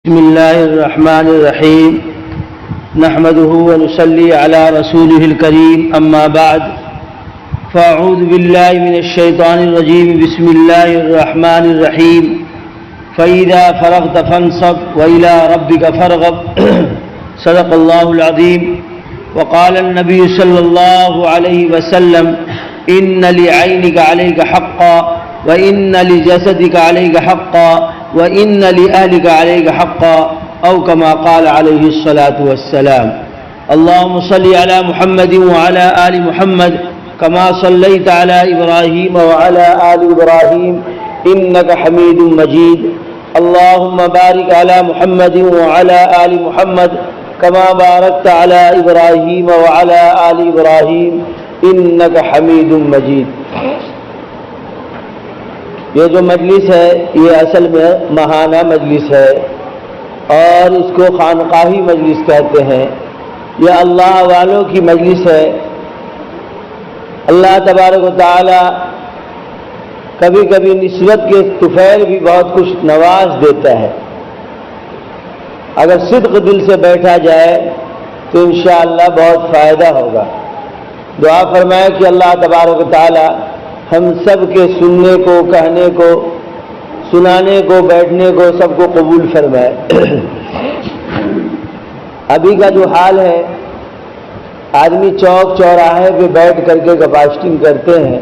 بسم الله الرحمن الرحيم نحمده ونصلي على رسوله الكريم أما بعد فأعوذ بالله من الشيطان الرجيم بسم الله الرحمن الرحيم فإذا فرغت فانصب وإلى ربك فارغب صدق الله العظيم وقال النبي صلى الله عليه وسلم إن لعينك عليك حقا وإن لجسدك عليك حقا وَإِنَّ لِأَهْلِكَ عَلَيْكَ حَقًّا أو كما قال عليه الصلاة والسلام اللهم صل على محمد وعلى آل محمد كما صليت على إبراهيم وعلى آل إبراهيم إنك حميد مجيد اللهم بارك على محمد وعلى آل محمد كما باركت على إبراهيم وعلى آل إبراهيم إنك حميد مجيد۔ یہ جو مجلس ہے یہ اصل میں ماہانہ مجلس ہے اور اس کو خانقاہی مجلس کہتے ہیں۔ یہ اللہ والوں کی مجلس ہے۔ اللہ تبارک و تعالی کبھی کبھی نسبت کے طفیل بھی بہت کچھ نواز دیتا ہے۔ اگر صدق دل سے بیٹھا جائے تو انشاءاللہ بہت فائدہ ہوگا۔ دعا فرمائے کہ اللہ تبارک و تعالی ہم سب کے سننے کو، کہنے کو، سنانے کو، بیٹھنے کو سب کو قبول فرمائے۔ ابھی کا جو حال ہے، آدمی چوک چوراہے پہ بیٹھ کر کے گپاشٹنگ کرتے ہیں،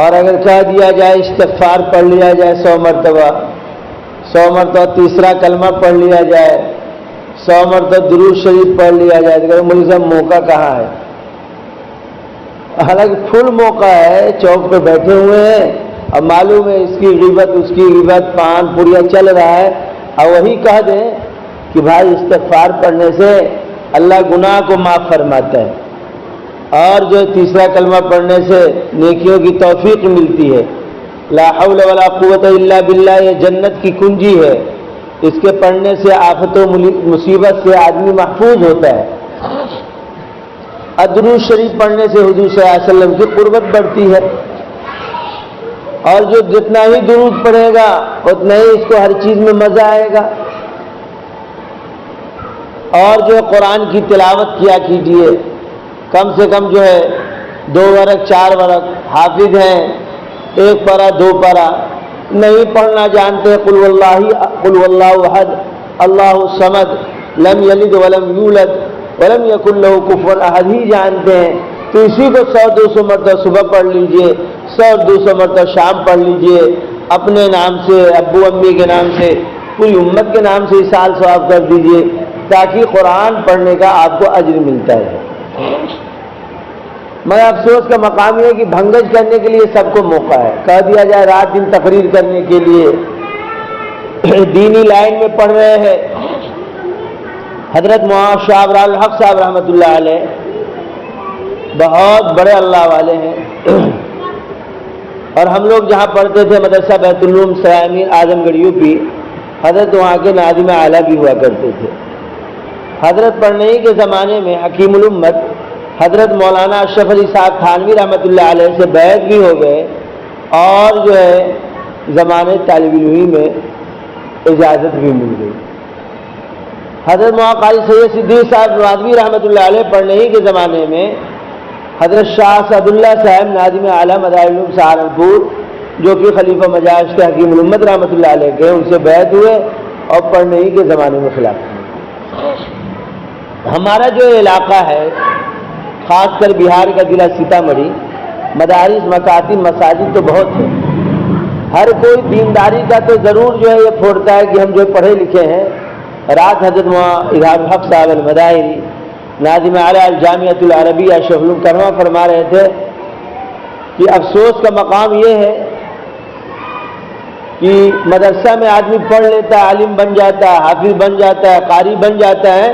اور اگر کہہ دیا جائے استغفار پڑھ لیا جائے 100 مرتبہ تیسرا کلمہ پڑھ لیا جائے، 100 مرتبہ درود شریف پڑھ لیا جائے، تو مولوی صاحب موقع کہاں ہے؟ حالانکہ فل موقع ہے، چوک پہ بیٹھے ہوئے ہیں اور معلوم ہے اس کی غیبت اس کی غیبت، پان پوریا چل رہا ہے، اور وہی کہہ دیں کہ بھائی استغفار پڑھنے سے اللہ گناہ کو معاف فرماتا ہے، اور جو تیسرا کلمہ پڑھنے سے نیکیوں کی توفیق ملتی ہے۔ لا حول ولا قوت الا باللہ یہ جنت کی کنجی ہے، اس کے پڑھنے سے آفت و مصیبت سے آدمی محفوظ ہوتا ہے۔ درود شریف پڑھنے سے حضور صلی اللہ علیہ وسلم کی قربت بڑھتی ہے، اور جو جتنا ہی درود پڑھے گا اتنا ہی اس کو ہر چیز میں مزہ آئے گا۔ اور جو قرآن کی تلاوت کیا کیجیے، کم سے کم جو ہے 2 ورق 4 ورق، حافظ ہیں 1 پارہ 2 پارہ، نہیں پڑھنا جانتے قل واللہ احد اللہ الصمد لم یلد ولم یولد ولم یکن لہ کفوا احد ہی جانتے ہیں، تو اسی کو 100-200 مرتبہ صبح پڑھ لیجئے، 100-200 مرتبہ شام پڑھ لیجئے، اپنے نام سے، ابو امی کے نام سے، پوری امت کے نام سے سال ثواب کر دیجئے، تاکہ قرآن پڑھنے کا آپ کو اجر ملتا ہے۔ مگر افسوس کا مقام یہ ہے کہ بھنگج کرنے کے لیے سب کو موقع ہے، کہہ دیا جائے رات دن تقریر کرنے کے لیے دینی لائن میں پڑھ رہے ہیں۔ حضرت مولانا شاہ ابرار الحق صاحب رحمۃ اللہ علیہ بہت بڑے اللہ والے ہیں، اور ہم لوگ جہاں پڑھتے تھے مدرسہ بیت العلوم سرائے امیر اعظم گڑھ یوپی، حضرت وہاں کے ناظم اعلیٰ بھی ہوا کرتے تھے۔ حضرت پڑھنے ہی کے زمانے میں حکیم الامت حضرت مولانا اشرف علی صاحب تھانوی رحمۃ اللہ علیہ سے بیعت بھی ہو گئے، اور جو ہے زمانے طالب علمی میں اجازت بھی مل گئی۔ حضرت مولانا قاری سید صدیق صاحب نادوی رحمۃ اللہ علیہ پڑھنے ہی کے زمانے میں حضرت شاہ اسد اللہ صاحب ناظم اعلیٰ مدارس العلوم سہارنپور، جو کہ خلیفہ مجاز کے حکیم الامت رحمۃ اللہ علیہ کے، ان سے بیعت ہوئے اور پڑھنے ہی کے زمانے میں خلافت ہوئی۔ ہمارا جو علاقہ ہے، خاص کر بہار کا ضلع سیتامڑھی، مدارس مکاتب مساجد تو بہت ہے، ہر کوئی دینداری کا تو ضرور جو ہے یہ پھوڑتا ہے کہ ہم جو پڑھے لکھے ہیں۔ رات حضرت اظہار الحق صاحب المدائری ناظم اعلیٰ الجامعۃ العربیہ شیخ العلوم کرما فرما رہے تھے کہ افسوس کا مقام یہ ہے کہ مدرسہ میں آدمی پڑھ لیتا ہے، عالم بن جاتا ہے، حافظ بن جاتا ہے، قاری بن جاتا ہے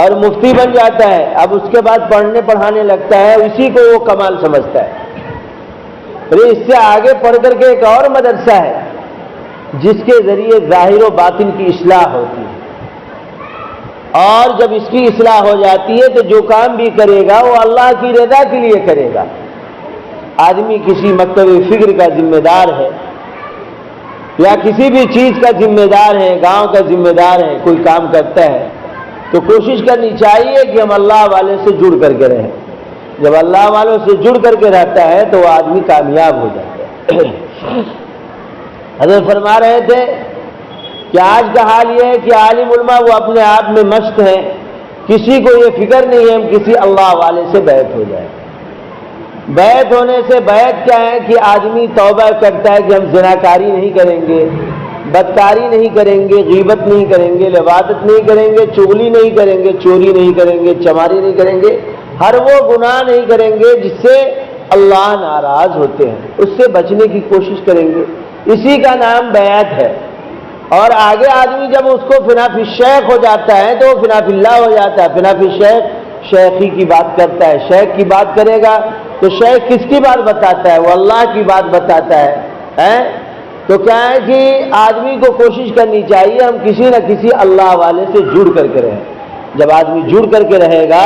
اور مفتی بن جاتا ہے، اب اس کے بعد پڑھنے پڑھانے لگتا ہے، اسی کو وہ کمال سمجھتا ہے۔ اس سے آگے پڑھ کر کے ایک اور مدرسہ ہے جس کے ذریعے ظاہر و باطن کی اصلاح ہوتی ہے، اور جب اس کی اصلاح ہو جاتی ہے تو جو کام بھی کرے گا وہ اللہ کی رضا کے لیے کرے گا۔ آدمی کسی مکتب فکر کا ذمہ دار ہے، یا کسی بھی چیز کا ذمہ دار ہے، گاؤں کا ذمہ دار ہے، کوئی کام کرتا ہے تو کوشش کرنی چاہیے کہ ہم اللہ والے سے جڑ کر کے رہیں۔ جب اللہ والوں سے جڑ کر کے رہتا ہے تو وہ آدمی کامیاب ہو جاتا ہے۔ حضرت فرما رہے تھے کہ آج کا حال یہ ہے کہ عالم علماء وہ اپنے آپ میں مست ہیں، کسی کو یہ فکر نہیں ہے ہم کسی اللہ والے سے بیعت ہو جائے۔ بیعت ہونے سے بیعت کیا ہے کہ آدمی توبہ کرتا ہے کہ ہم زناکاری نہیں کریں گے، بدکاری نہیں کریں گے، غیبت نہیں کریں گے، لواطت نہیں کریں گے، چغلی نہیں کریں گے، چوری نہیں کریں گے، چماری نہیں کریں گے، ہر وہ گناہ نہیں کریں گے جس سے اللہ ناراض ہوتے ہیں، اس سے بچنے کی کوشش کریں گے، اسی کا نام بیعت ہے۔ اور آگے آدمی جب اس کو فنا فی الشیخ ہو جاتا ہے تو وہ فنا فی اللہ ہو جاتا ہے۔ فنا فی الشیخ شیخی کی بات کرتا ہے، شیخ کی بات کرے گا تو شیخ کس کی بات بتاتا ہے؟ وہ اللہ کی بات بتاتا ہے۔ تو کیا ہے کہ آدمی کو کوشش کرنی چاہیے ہم کسی نہ کسی اللہ والے سے جڑ کر کے رہیں۔ جب آدمی جڑ کر کے رہے گا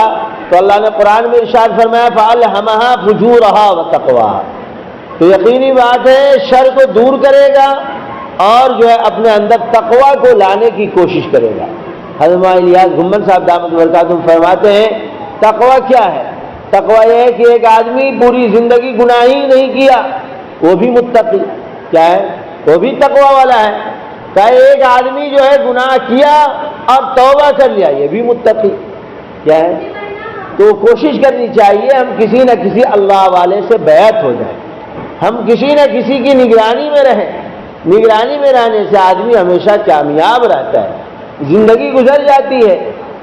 تو اللہ نے قرآن میں ارشاد فرمایا فَأَلْهَمَهَا فُجُورَهَا وَتَقْوَاهَا، تو یقینی بات ہے شر کو دور کرے گا اور جو ہے اپنے اندر تقوی کو لانے کی کوشش کرے گا۔ حضرت الیاس گھمن صاحب دامت برکاتہم فرماتے ہیں تقوی کیا ہے؟ تقوی یہ ہے کہ ایک آدمی پوری زندگی گناہ ہی نہیں کیا، وہ بھی متقی، کیا ہے؟ وہ بھی تقوی والا ہے۔ کہ ایک آدمی جو ہے گناہ کیا اور توبہ کر لیا، یہ بھی متقی، کیا ہے؟ تو کوشش کرنی چاہیے ہم کسی نہ کسی اللہ والے سے بیعت ہو جائیں، ہم کسی نہ کسی کی نگرانی میں رہیں۔ نگرانی میں رہنے سے آدمی ہمیشہ کامیاب رہتا ہے، زندگی گزر جاتی ہے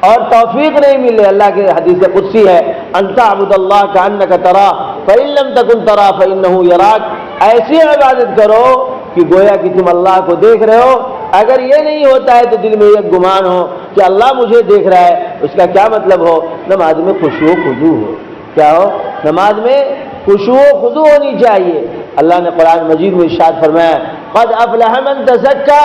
اور توفیق نہیں ملے۔ اللہ کے حدیث قدسی ہے ان تعبد اللہ کأنک تراہ فإن لم تکن تراہ فإنہ یراک، ایسی عبادت کرو کہ گویا کہ تم اللہ کو دیکھ رہے ہو۔ اگر یہ نہیں ہوتا ہے تو دل میں ایک گمان ہو کہ اللہ مجھے دیکھ رہا ہے، اس کا کیا مطلب ہو؟ نماز میں خشوع و خضوع ہو، کیا ہو؟ نماز میں خشوع و خضوع ہونی چاہیے۔ اللہ نے قرآن مجید میں ارشاد فرمایا قد افلح من تزکا،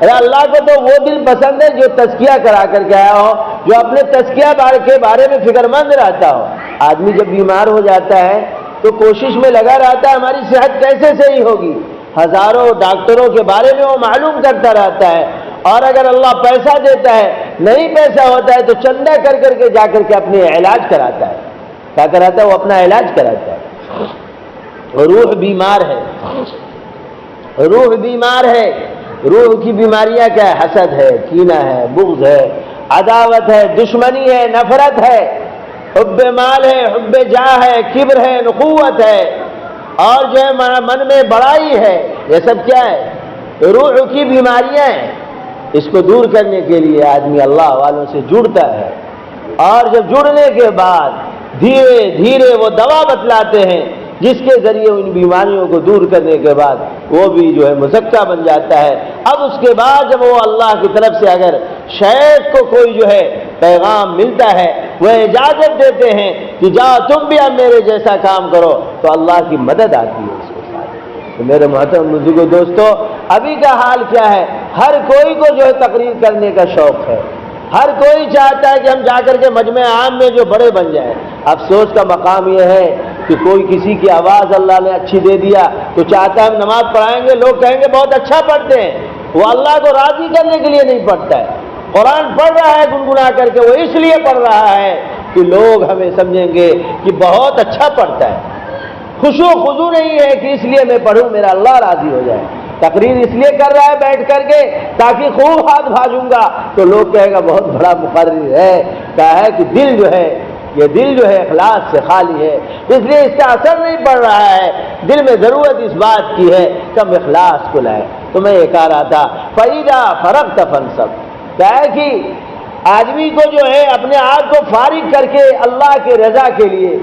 ارے اللہ کو تو وہ دل پسند ہے جو تزکیہ کرا کر کے آیا ہو، جو اپنے تزکیہ کے بارے میں فکر مند رہتا ہو۔ آدمی جب بیمار ہو جاتا ہے تو کوشش میں لگا رہتا ہے ہماری صحت کیسے صحیح ہوگی، ہزاروں ڈاکٹروں کے بارے میں وہ معلوم کرتا رہتا ہے، اور اگر اللہ پیسہ دیتا ہے نہیں پیسہ ہوتا ہے تو چندہ کر کر کے جا کر کے اپنے علاج کراتا ہے۔ کیا کراتا ہے؟ وہ اپنا علاج کراتا ہے۔ روح بیمار ہے، روح بیمار ہے۔ روح کی بیماریاں کیا ہے؟ حسد ہے، کینہ ہے، بغض ہے، عداوت ہے، دشمنی ہے، نفرت ہے، حب مال ہے، حب جاہ ہے، کبر ہے، نخوت ہے، اور جو ہے من میں بڑائی ہے۔ یہ سب کیا ہے؟ روح کی بیماریاں ہیں۔ اس کو دور کرنے کے لیے آدمی اللہ والوں سے جڑتا ہے، اور جب جڑنے کے بعد دھیرے دھیرے وہ دوا بتلاتے ہیں جس کے ذریعے ان بیماریوں کو دور کرنے کے بعد وہ بھی جو ہے مزکہ بن جاتا ہے۔ اب اس کے بعد جب وہ اللہ کی طرف سے اگر شیخ کو کوئی جو ہے پیغام ملتا ہے، وہ اجازت دیتے ہیں کہ جاؤ تم بھی اب میرے جیسا کام کرو، تو اللہ کی مدد آتی ہے اس کے ساتھ۔ تو میرے محترم بزرگو دوستو، ابھی کا حال کیا ہے؟ ہر کوئی کو جو ہے تقریر کرنے کا شوق ہے، ہر کوئی چاہتا ہے کہ ہم جا کر کے مجمع عام میں جو بڑے بن جائیں۔ افسوس کا مقام یہ ہے کہ کوئی کسی کی آواز اللہ نے اچھی دے دیا تو چاہتا ہے ہم نماز پڑھائیں گے، لوگ کہیں گے بہت اچھا پڑھتے ہیں، وہ اللہ کو راضی کرنے کے لیے نہیں پڑھتا ہے۔ قرآن پڑھ رہا ہے گنگنا کر کے، وہ اس لیے پڑھ رہا ہے کہ لوگ ہمیں سمجھیں گے کہ بہت اچھا پڑھتا ہے۔ خشوع و خضوع نہیں ہے کہ اس لیے میں پڑھوں میرا اللہ راضی ہو جائے۔ تقریر اس لیے کر رہا ہے بیٹھ کر کے تاکہ خوب ہاتھ بھاجوں گا تو لوگ کہے گا بہت بڑا مقرر ہے۔ کیا ہے کہ دل جو ہے، یہ دل جو ہے اخلاص سے خالی ہے، اس لیے اس کا اثر نہیں پڑ رہا ہے۔ دل میں ضرورت اس بات کی ہے کہ ہم اخلاص کو لائیں۔ تو میں یہ کہہ رہا تھا فَإِذَا فَرَغْتَ فَانْصَبْ، کیا ہے کہ آدمی کو جو ہے اپنے آپ کو فارغ کر کے اللہ کے رضا کے لیے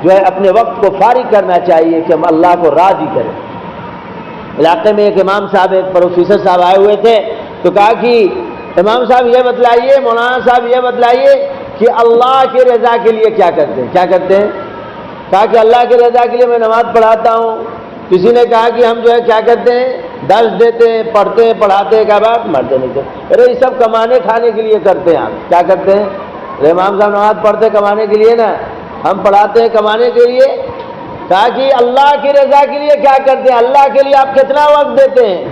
جو ہے اپنے وقت کو فارغ کرنا چاہیے کہ ہم اللہ کو راضی کریں۔ علاقے میں ایک امام صاحب، ایک پروفیسر صاحب آئے ہوئے تھے، تو کہا کہ امام صاحب یہ بتلائیے، مولانا صاحب یہ بتلائیے کہ اللہ کے رضا کے لیے کیا کرتے ہیں؟ کیا کرتے ہیں؟ کہا کہ اللہ کے رضا کے لیے میں نماز پڑھاتا ہوں۔ کسی نے کہا کہ ہم جو ہے کیا کرتے ہیں؟ درس دیتے ہیں، پڑھتے ہیں، پڑھاتے ہیں۔ کہا بات مرتے نہیں کرتے، ارے یہ سب کمانے کھانے کے لیے کرتے ہیں۔ آپ کیا کرتے ہیں؟ ارے امام صاحب نماز پڑھتے کمانے کے لیے نا، ہم پڑھاتے ہیں کمانے کے لیے۔ کہا کہ اللہ کی رضا کے لیے کیا کرتے ہیں؟ اللہ کے لیے آپ کتنا وقت دیتے ہیں؟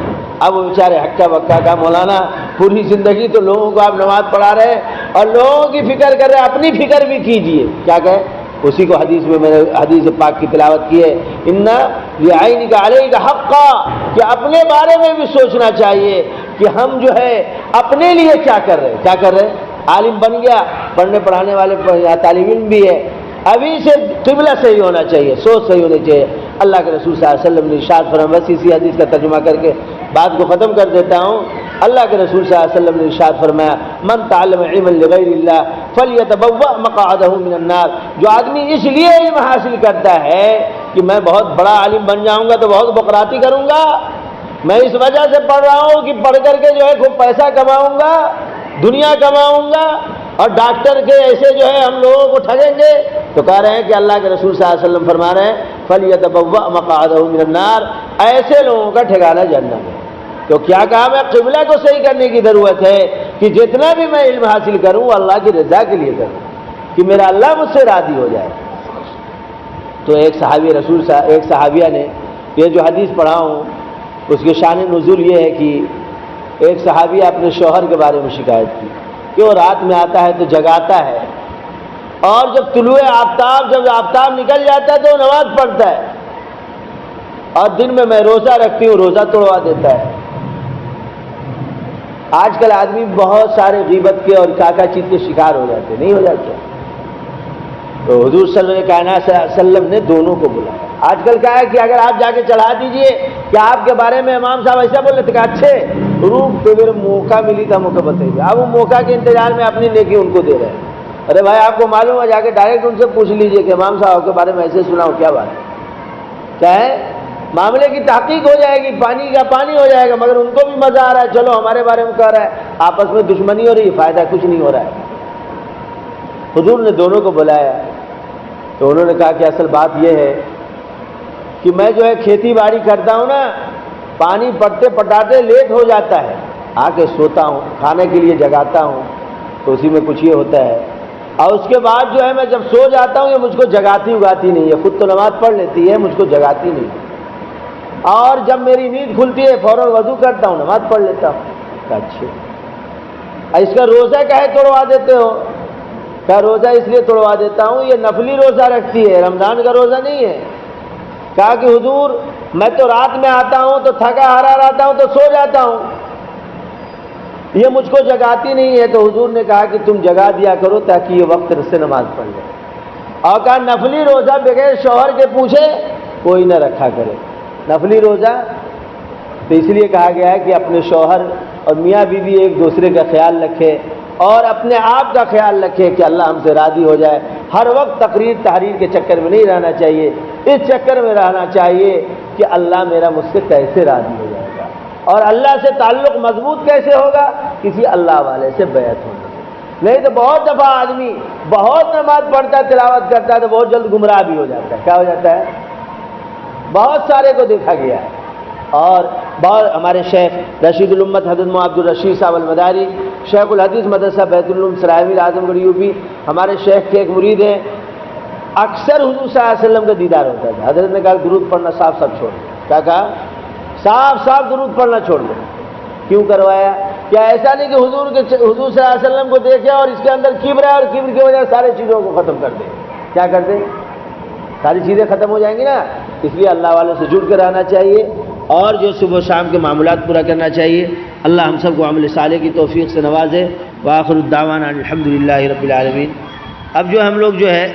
اب وہ بیچارے ہکا بکا کا مولانا پوری زندگی تو لوگوں کو آپ نماز پڑھا رہے اور لوگوں کی فکر کر رہے، اپنی فکر بھی کیجئے. کیا کہے؟ اسی کو حدیث میں نے حدیث پاک کی تلاوت کی ہے، ان لعینک علیک حقا، کہ اپنے بارے میں بھی سوچنا چاہیے کہ ہم جو ہے اپنے لیے کیا کر رہے ہیں. کیا کر رہے ہیں؟ عالم بن گیا، پڑھنے پڑھانے والے یا طالب علم بھی ہے، ابھی سے قبلہ صحیح ہونا چاہیے، سوچ صحیح ہونی چاہیے. اللہ کے رسول صلی اللہ علیہ وسلم نے ارشاد فرمایا، بس اسی حدیث کا ترجمہ کر کے بات کو ختم کر دیتا ہوں. اللہ کے رسول صلی اللہ علیہ وسلم نے ارشاد فرمایا، من تعلم علما لغیر اللہ فلیتبوأ مقعدہ من النار. جو آدمی اس لیے علم حاصل کرتا ہے کہ میں بہت بڑا عالم بن جاؤں گا تو بہت بقراتی کروں گا، میں اس وجہ سے پڑھ رہا ہوں کہ پڑھ کر کے جو ہے خوب پیسہ کماؤں گا، دنیا کماؤں گا، اور ڈاکٹر کے ایسے جو ہے ہم لوگوں کو ٹھگیں گے، تو کہہ رہے ہیں کہ اللہ کے رسول صلی اللہ علیہ وسلم فرما رہے ہیں فَلْيَتَبَوَّأْ مَقْعَدَهُ مِنَ النَّارِ، ایسے لوگوں کا ٹھکانہ جہنم ہے. تو کیا کہا؟ میں قبلہ کو صحیح کرنے کی ضرورت ہے کہ جتنا بھی میں علم حاصل کروں وہ اللہ کی رضا کے لیے کروں، کہ میرا اللہ مجھ سے راضی ہو جائے. تو ایک صحابیہ نے یہ جو حدیث پڑھا ہوں اس کے شان نزول یہ ہے کہ ایک صحابیہ اپنے شوہر کے بارے میں شکایت کی کہ وہ رات میں آتا ہے تو جگاتا ہے، اور جب طلوع آفتاب جب آفتاب نکل جاتا ہے تو وہ نماز پڑھتا ہے، اور دن میں روزہ رکھتی ہوں، روزہ توڑوا دیتا ہے. آج کل آدمی بہت سارے غیبت کے اور کاکا چیت کے شکار ہو جاتے، نہیں ہو جاتے؟ تو حضور صلی اللہ علیہ وسلم نے دونوں کو بلایا. آج کل کیا ہے کہ اگر آپ جا کے چڑھا دیجئے کہ آپ کے بارے میں امام صاحب ایسا بول رہے تھے کہ اچھے روح تو میرے موقع ملی تھا، موقع بتائیے. اب وہ موقع کے انتظار میں اپنی نیکی ان کو دے رہے ہیں. ارے بھائی آپ کو معلوم ہے، جا کے ڈائریکٹ ان سے پوچھ لیجئے کہ امام صاحب کے بارے میں ایسے سنا ہو، کیا بات ہے؟ کیا ہے؟ معاملے کی تحقیق ہو جائے گی، پانی کا پانی ہو جائے گا. مگر ان کو بھی مزہ آ رہا ہے، چلو ہمارے بارے میں کہہ رہا ہے، آپس میں دشمنی ہو رہی ہے، فائدہ کچھ نہیں ہو رہا ہے. حضور نے دونوں کو بلایا تو انہوں نے کہا کہ اصل بات یہ ہے کہ میں جو ہے کھیتی باڑی کرتا ہوں نا، پانی پڑتے پٹاتے لیٹ ہو جاتا ہے، آ کے سوتا ہوں، کھانے کے لیے جگاتا ہوں، تو اسی میں کچھ یہ ہوتا ہے. اور اس کے بعد جو ہے میں جب سو جاتا ہوں یہ مجھ کو جگاتی اگاتی نہیں ہے، خود تو نماز پڑھ لیتی ہے، مجھ کو جگاتی نہیں. اور جب میری نیند کھلتی ہے فوراً وضو کرتا ہوں، نماز پڑھ لیتا ہوں. اچھا اس کا روزہ کہے توڑوا دیتے ہو؟ کیا روزہ اس لیے توڑوا دیتا ہوں، یہ نفلی روزہ رکھتی ہے، رمضان کا روزہ نہیں ہے. کہا کہ حضور میں تو رات میں آتا ہوں تو تھکا ہارا رہتا ہوں تو سو جاتا ہوں، یہ مجھ کو جگاتی نہیں ہے. تو حضور نے کہا کہ تم جگا دیا کرو تاکہ یہ وقت سے نماز پڑھ لے. اور کہا نفلی روزہ بغیر شوہر کے پوچھے کوئی نہ رکھا کرے. نفلی روزہ تو اس لیے کہا گیا ہے کہ اپنے شوہر اور میاں بیوی ایک دوسرے کا خیال رکھے اور اپنے آپ کا خیال رکھے کہ اللہ ہم سے راضی ہو جائے. ہر وقت تقریر تحریر کے چکر میں نہیں رہنا چاہیے، اس چکر میں رہنا چاہیے کہ اللہ میرا مجھ سے کیسے راضی ہو جائے گا. اور اللہ سے تعلق مضبوط کیسے ہوگا؟ کسی اللہ والے سے بیعت ہونے سے. نہیں تو بہت دفعہ آدمی بہت نماز پڑھتا ہے، تلاوت کرتا ہے تو بہت جلد گمراہ بھی ہو جاتا ہے. کیا ہو جاتا ہے؟ بہت سارے کو دیکھا گیا ہے. اور بہت ہمارے شیخ رشید الامت حضرت عبد الرشید صاحب المداری، شیخ الحدیث مدرسہ بیت العلوم سرائے اعظم گڑھ یوپی، ہمارے شیخ کے ایک مرید ہیں. اکثر حضور صلی اللہ علیہ وسلم کا دیدار ہوتا تھا. حضرت نے کہا درود پڑھنا صاف چھوڑ دو. کیا کہا؟ صاف درود پڑھنا چھوڑ دو. کیوں کروایا؟ کیا ایسا نہیں کہ حضور صلی اللہ علیہ وسلم کو دیکھے اور اس کے اندر کبر ہے اور کبر کی وجہ سے سارے چیزوں کو ختم کر دے؟ کیا کر دیں؟ ساری چیزیں ختم ہو جائیں گی نا. اس لیے اللہ والوں سے جڑ کے رہنا چاہیے اور جو صبح و شام کے معاملات پورا کرنا چاہیے. اللہ ہم سب کو عمل صالح کی توفیق سے نوازے. وآخر الدعوانا الحمدللہ رب العالمین. اب جو ہم لوگ جو ہے